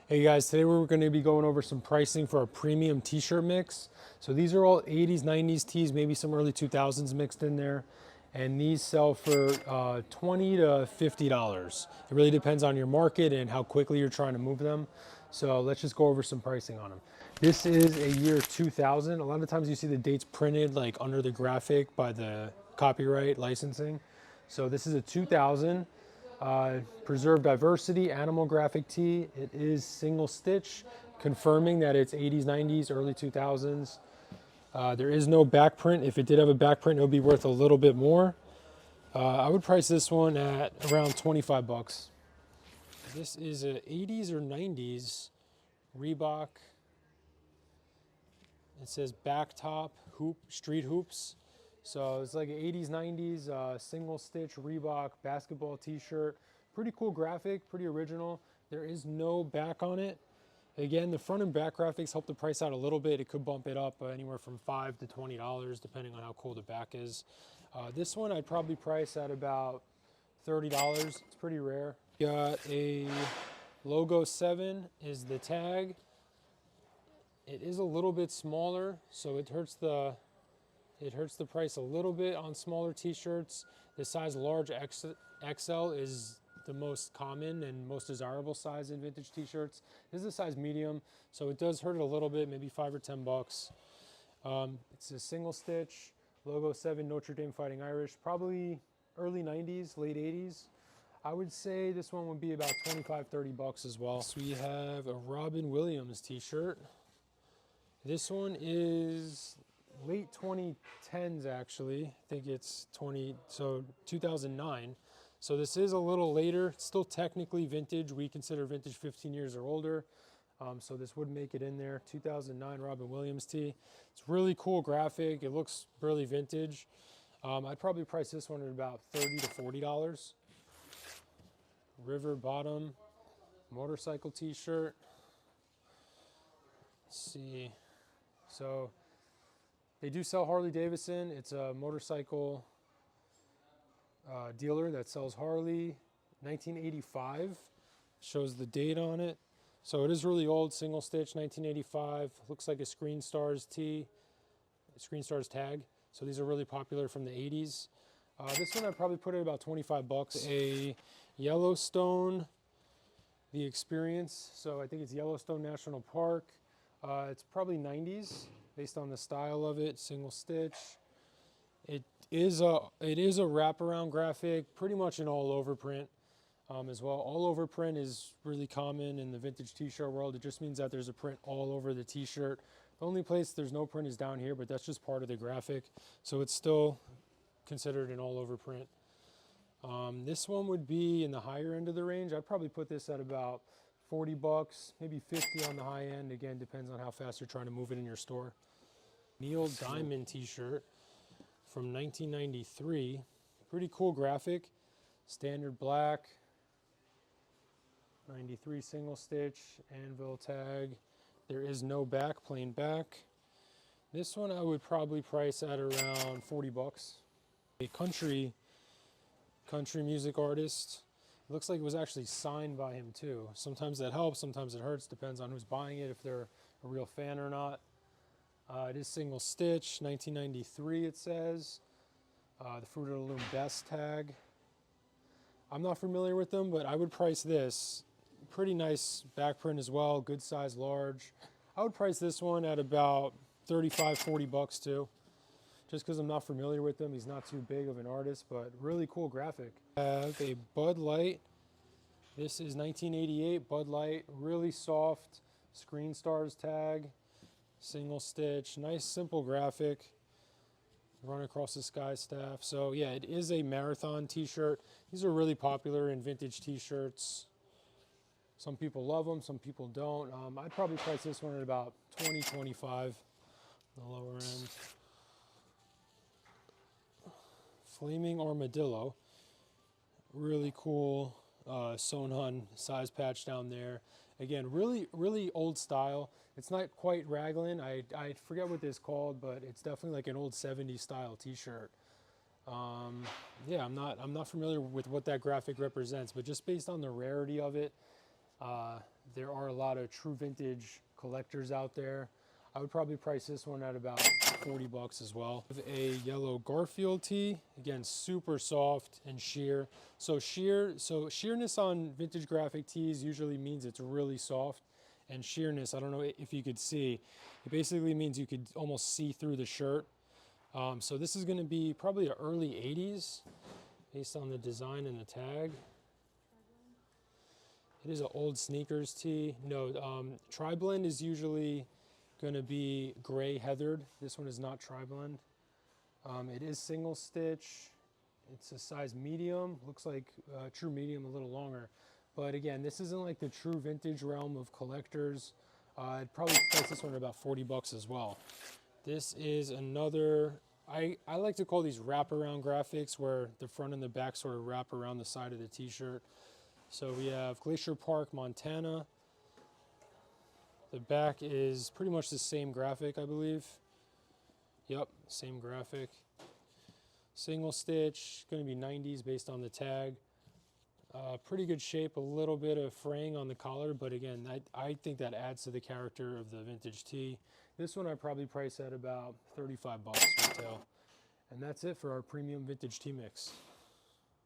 Hey guys, today we're going to be going over some pricing for our premium t-shirt mix. So these are all 80s, 90s tees, maybe some early 2000s mixed in there. And these sell for $20 to $50. It really depends on your market and how quickly you're trying to move them. So let's just go over some pricing on them. This is a year 2000. A lot of times you see the dates printed like under the graphic by the copyright licensing. So this is a 2000. Preserve diversity, animal graphic tee. It is single stitch, confirming that it's 80s, 90s, early 2000s. There is no back print. If it did have a back print, it would be worth a little bit more. I would price this one at around 25 bucks. This is a 80s or 90s Reebok. It says back top hoop, street hoops. So it's like an 80s, 90s single stitch Reebok basketball t-shirt. Pretty cool graphic, pretty original. There is no back on it. Again, the front and back graphics help the price out a little bit. It could bump it up anywhere from $5 to $20, depending on how cool the back is. This one I'd probably price at about $30. It's pretty rare. Got a logo 7 is the tag. It is a little bit smaller, so it hurts the price a little bit on smaller t-shirts. The size large XL is the most common and most desirable size in vintage t-shirts. This is a size medium, so it does hurt it a little bit, maybe 5 or 10 bucks. It's a single stitch, logo 7, Notre Dame Fighting Irish, probably early 90s, late 80s. I would say this one would be about 25, 30 bucks as well. So we have a Robin Williams t-shirt. This one is late 2010s actually. I think it's 2009. So this is a little later. It's still technically vintage. We consider vintage 15 years or older. So this would make it in there. 2009 Robin Williams tee. It's really cool graphic. It looks really vintage. I'd probably price this one at about $30 to $40. River bottom motorcycle t-shirt. Let's see. So they do sell Harley Davidson. It's a motorcycle dealer that sells Harley. 1985 shows the date on it. So it is really old, single stitch, 1985. Looks like a Screen Stars tee, Screen Stars tag. So these are really popular from the 80s. This one I'd probably put at about 25 bucks. A Yellowstone, The Experience. So I think it's Yellowstone National Park. It's probably 90s based on the style of it, single stitch. It is a wraparound graphic, pretty much an all over print as well. All over print is really common in the vintage t-shirt world. It just means that there's a print all over the t-shirt. The only place there's no print is down here, but that's just part of the graphic. So it's still considered an all over print. This one would be in the higher end of the range. I'd probably put this at about 40 bucks, maybe 50 on the high end. Again, depends on how fast you're trying to move it in your store. Neil Diamond t-shirt from 1993. Pretty cool graphic. Standard black. 93 single stitch, anvil tag. There is no back, plain back. This one I would probably price at around 40 bucks. A country music artist. It looks like it was actually signed by him too. Sometimes that helps, sometimes it hurts, depends on who's buying it, if they're a real fan or not. It is single stitch, 1993 it says. The Fruit of the Loom Best tag. I'm not familiar with them, but I would price this. Pretty nice back print as well, good size, large. I would price this one at about 35, 40 bucks too. Just because I'm not familiar with him. He's not too big of an artist, but really cool graphic. I have a Bud Light. This is 1988 Bud Light, really soft Screen Stars tag, single stitch, nice simple graphic, run across the sky staff. So yeah, it is a marathon t-shirt. These are really popular in vintage t-shirts. Some people love them, some people don't. I'd probably price this one at about 20, 25, the lower end. Flaming Armadillo, really cool sewn on size patch down there. Again, really old style. It's not quite raglan. I forget what this is called, but it's definitely like an old 70s style t-shirt. Yeah, I'm not familiar with what that graphic represents, but just based on the rarity of it, there are a lot of true vintage collectors out there. I would probably price this one at about 40 bucks as well. With a yellow Garfield tee, again, super soft and sheer. So sheerness on vintage graphic tees usually means it's really soft, and sheerness, I don't know if you could see, it basically means you could almost see through the shirt. So this is gonna be probably an early 80s based on the design and the tag. It is an old sneakers tee. No, tri-blend is usually going to be gray heathered. This one is not tri-blend. It is single stitch. It's a size medium. Looks like true medium, a little longer. But again, this isn't like the true vintage realm of collectors. I'd probably price this one at about 40 bucks as well. This is another, I like to call these wraparound graphics, where the front and the back sort of wrap around the side of the t-shirt. So we have Glacier Park, Montana. The back is pretty much the same graphic, I believe. Yep, same graphic. Single stitch, going to be 90s based on the tag. Pretty good shape, a little bit of fraying on the collar, but again, I think that adds to the character of the vintage tee. This one I probably price at about 35 bucks retail. And that's it for our premium vintage tee mix.